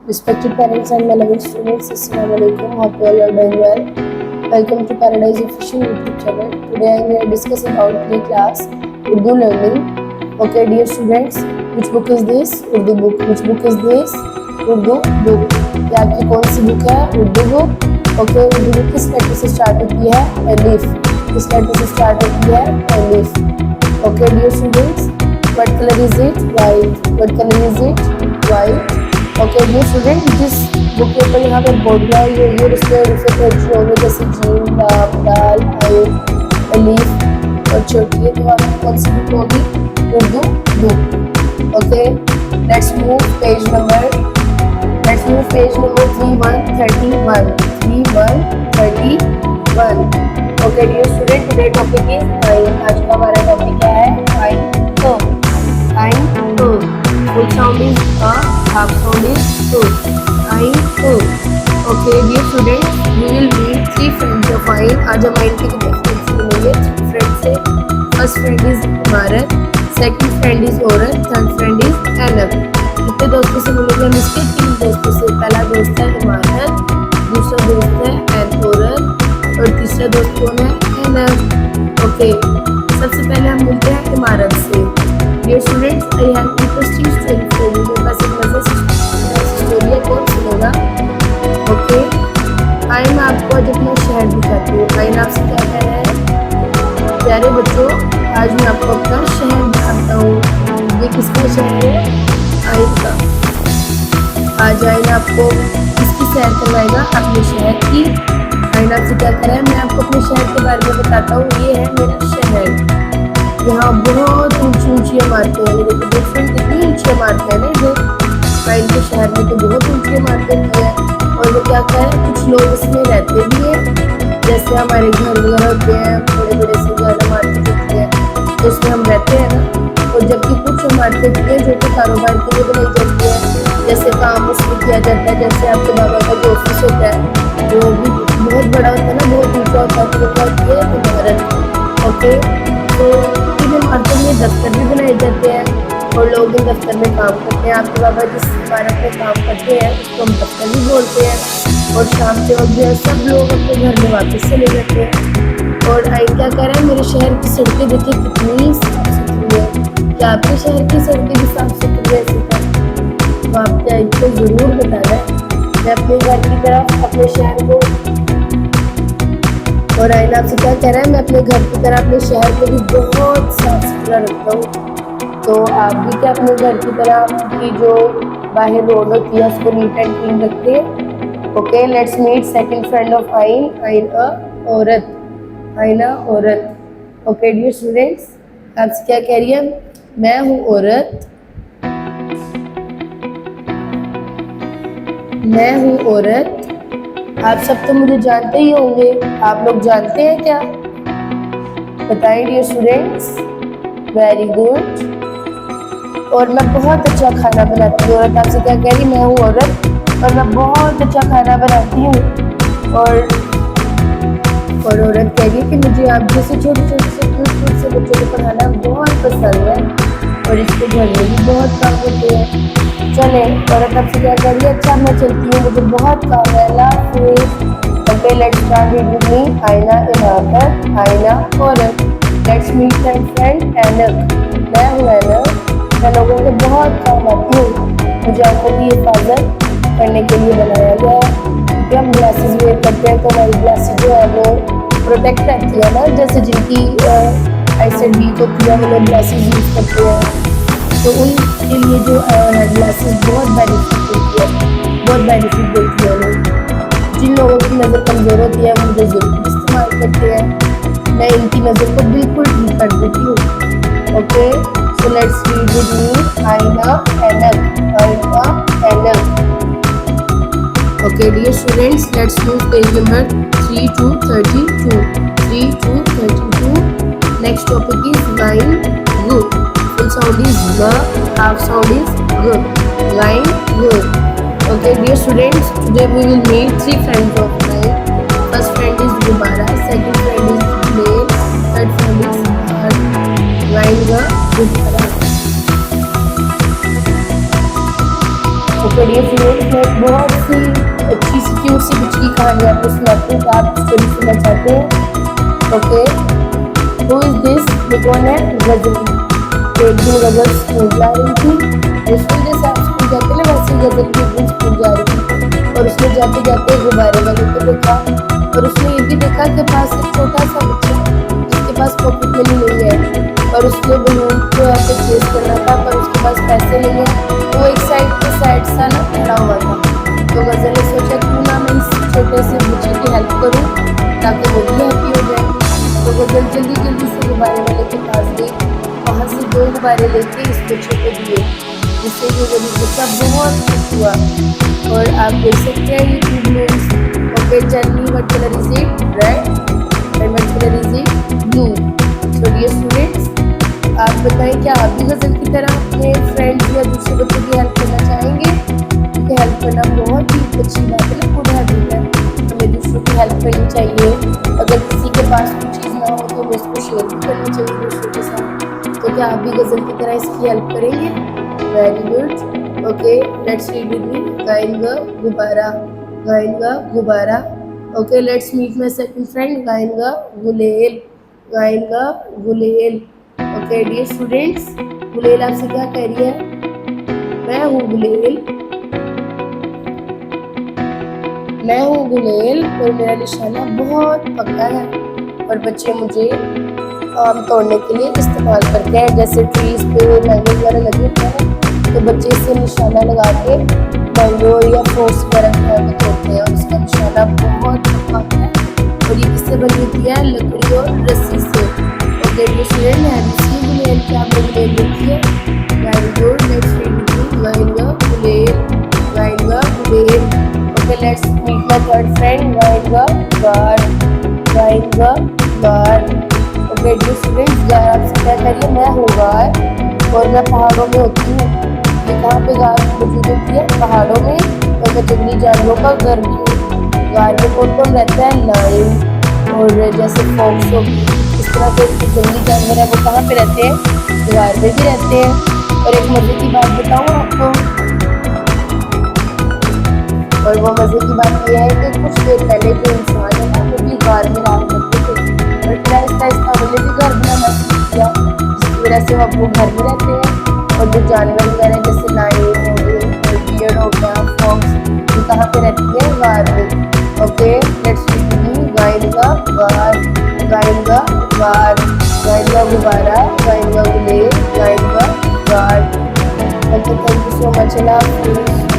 Respected parents and my loving students, Assalamualaikum. Hope you all are doing well. Welcome to Paradise Official YouTube channel. Today I am here to discuss about pre-class Urdu learning. Okay, dear students, which book is this? Urdu book. Which book is this? Urdu book. ये आपकी कौन सी book है? Urdu book. Okay, Urdu book किस letter से start होती है? अलिफ. किस लेटर से स्टार्ट होती है? अलिफ. Okay, dear students, what color is it? White. What color is it? White. Okay dear student, जिस बुक के ऊपर यहाँ पे बोर्ड है ये उसमें हरूफ होंगे जैसे जीम, लाम, दाल, आइन, अलीफ और छोटी है, तो आपकी कौन सी बुक होगी? Urdu book. Okay, let's move page number 3131. Okay dear student, today topic is Ain. आज का हमारा टॉपिक क्या है? आइन. तो आइन full sound is a, half sound is to. Ain to. Okay, dear students, we will meet three friends of Ain. आज हम Ain के कितने friends मिलेंगे? Three friends से. First friend is इमारत, second friend is औरत, third friend is अनब. कितने दोस्तों से मिलेंगे हम इसके? तीन दोस्तों से. पहला दोस्त है इमारत, दूसरा दोस्त है औरत और तीसरा दोस्त कौन है? अनब. ओके, सबसे पहले हम मिलते हैं इमारत से. Dear students, I have interesting story for you. मेरे पास एक मजेदार स्टोरी है, कौन सुनेगा? ओके, आइन आपको आज अपना शहर दिखाती हूँ. आइन आपसे क्या कह रहा है? प्यारे बच्चों, आज मैं आपको अपना शहर दिखाता हूँ. ये किसका शहर है? आइन का. आज आइन आपको किसकी सैर करवाएगा? अपने शहर की. आइन आपसे क्या कह रहा है? मैं आपको अपने शहर के बारे में बताता हूँ. ये है मेरा शहर. यहाँ बहुत ऊंची ऊंची इमारतें हैं. ये देखिए डिफरेंट कितनी ऊंची इमारतें हैं ना. जो आइन के शहर में तो बहुत ऊंची इमारतें भी हैं. और वो क्या है, कुछ लोग इसमें रहते भी हैं. जैसे हमारे घर वगैरह होते हैं, बड़े बड़े से घर इमारतें होती हैं तो उसमें हम रहते हैं ना. और जबकि कुछ इमारतें भी हैं जो कि कारोबार के लिए बनाई जाती है. जैसे काम उसमें किया जाता है. जैसे आपके बाबा का जो ऑफिस होता है वो भी बहुत बड़ा होता है ना, बहुत ऊँचा होता है. तो क्या होती है? इमारत. ओके, तो इन इमारतों में दफ्तर भी बनाए जाते हैं और लोग इन दफ्तर में काम करते हैं. आपके बाबा जिस इमारत में काम करते हैं उसको हम दफ्तर भी बोलते हैं. और शाम के वक्त जो है सब लोग अपने घर में वापस चले जाते हैं. और आइन क्या कह रहा है? मेरे शहर की सड़कें देखिए कितनी साफ सुथरी है. क्या आपके शहर की सड़कें भी साफ सुथरी है? तो आपके आइन को ज़रूर बताना है. मैं अपने घर की तरफ अपने शहर को, और आइन आपसे क्या कह रहा है? मैं अपने घर की तरह अपने शहर को भी बहुत साफ सुथरा रखता हूँ. तो आप भी क्या अपने घर की तरह की जो बाहर रोड होती है उसको नीट एंड क्लीन रखते हैं? Okay, let's meet second friend of Ain. Ain अ औरत. आइना औरत. ओके डियर स्टूडेंट्स, आपसे क्या कह रही है? मैं हूँ औरत. मैं हूँ औरत. आप सब तो मुझे जानते ही होंगे. आप लोग जानते हैं क्या? बताइए डियर स्टूडेंट्स. Very good. और मैं बहुत अच्छा खाना बनाती हूँ. औरत आपसे क्या कह रही? मैं हूँ औरत और मैं बहुत अच्छा खाना बनाती हूँ. और औरत कह रही है कि मुझे आप जैसे छोटे छोटे से क्यूट से बच्चों को पढ़ाना बहुत पसंद है और इसके घर में भी बहुत काम होते हैं. चले, औरत आपसे क्या कह रही है? अच्छा मैं चलती हूँ, मुझे बहुत काम है. Okay, let's start reading me. आइना इमारत, आइना औरत. लेट्स मीट फ्रेंड एनक. मैं हूँ एनक. मैं लोगों को बहुत काम आती हूँ. मुझे आंखों की हिफाजत करने के लिए बनाया गया है. कि हम ग्लासेस वेयर करते हैं तो हमारी ग्लासेस जो है वो प्रोटेक्ट करती है ना. जैसे जिनकी आईसाइट वीक होती है वो लोग ग्लासेस यूज़ करते हैं. तो उनके लिए जो है ग्लासेस बहुत बेनिफिट देती है, बहुत बेनिफिट देती है उन्हें. जिन लोगों की नज़र कमज़ोर होती है वो मुझे ज़रूर इस्तेमाल करते हैं. मैं इनकी नज़र को बिल्कुल ठीक कर देती हूँ. Okay, so let's read with me. आइना एनक. आइना एनक. Okay dear students, let's move page number 3 to 32. 3 to 32. Next topic is line good. Full sound is G, half sound is G. Line good. Okay, dear students, today we will meet three friends of mine. First friend is Gubara, second friend is Play, third friend is Line G, Gubara. Okay dear friends, मैं बहुत सी अच्छी सी cute सी कुछ की कहानी आपको सुनाती हूँ। तो आप स्टोरी सुनना चाहते हैं? Okay, who is this? ये कौन है? गजल। एक दिन गजल स्कूल जा रही थी। स्कूल जैसे आप स्कूल जाते हैं ना, वैसे गजल भी एक दिन स्कूल जा रही थी। और उसने जाते जाते गुब्बारे वाले को देखा, और उसने ये भी देखा कि पास एक छोटा सा बच्चा जिसके पास पॉकेट मनी नहीं है, और उसने बलून को परचेज करना था पर उसके पास पैसे नहीं है। तो वो एक साइड सा ना खड़ा हुआ था। तो गजल ने सोचा क्यों ना मैं इस छोटे से बच्चे की हेल्प करूँ ताकि वो भी हैप्पी हो जाए। तो गजल जल्दी जल्दी से गुब्बारे वाले के पास गई, वहाँ से 2 गुब्बारे लेके इस बच्चे को दिए, जिससे ये गरीब बच्चा बहुत खुश हुआ। और आप देख सकते हैं ये good news. Okay, tell me what colour is it? Red. And what colour is it? Blue. So dear students, आप बताएं क्या आप भी गजल की तरह अपने फ्रेंड्स या दूसरे बच्चों की हेल्प करना चाहेंगे? क्योंकि हेल्प करना बहुत ही अच्छी बात है ना, गुड हैबिट है। हमें दूसरों की हेल्प करनी चाहिए। अगर किसी के पास कोई चीज़ ना हो तो हमें उसको शेयर भी करनी चाहिए दूसरों के साथ। तो क्या आप भी गजल की तरह इसकी हेल्प करेंगे? Very good. Okay, let's read with me. गाएगा गुब्बारा, गाएगा गुब्बारा। Okay, let's meet my second friend. गाएगा गुलेल, गाएगा गुलेल। ओके डियर स्टूडेंट्स, गुलेल आपसे क्या कह रही है? मैं हूँ गुलेल, मैं हूँ गुलेल और मेरा निशाना बहुत पक्का है। और बच्चे मुझे आम तोड़ने के लिए इस्तेमाल करते हैं। जैसे ट्रीज पे मैंगो वगैरह लगे होते हैं तो बच्चे इससे निशाना लगा के मैंगो या फ्रूट्स वगैरह तोड़ते हैं, और इसका निशाना बहुत पक्का होता है। और ये किससे बनी होती है? लकड़ी और रस्सी से। Okay dear student, have you seen गुलेल? क्या आपने गुलेल देखी है? Very good, let's read with me. गाएगा गुलेल, गाएगा गुलेल। Okay, let's meet my third friend. गाएगा गार, गाएगा गार। ओके डियर स्टूडेंट्स, गार आपसे क्या कह रही है? मैं हूँ गार और मैं पहाड़ों में होती हूँ। ये कहाँ पे गार मौजूद होती है? पहाड़ों में। और मैं जंगली जानवरों का घर भी हूँ। गार में कौन कौन रहता है? लायन और जैसे फॉक्स, इस तरह के जंगली जानवर है वो कहाँ पे रहते हैं? गार में भी रहते हैं। और एक मजे की बात बताऊँ आपको, और वो मजे की बात यह है कि कुछ देर पहले जो इंसान है ना वो भी गार में रहा करते थे, और फिर आहिस्ता आहिस्ता उन्होंने भी घर बनाना सीख लिया, जिसकी वजह से वो अपने घर में रहते हैं। और जो जानवर वगैरह जैसे लायन हो गए, डियर हो गया, फॉक्स, ये कहाँ पे रहती है? गार में। ओके, लेट्स रीड मी। गाएगा गार, गाएगा गार, गाएगा गुब्बारा, गाएगा गुलेल, गाएगा गार। Okay, thank you so much.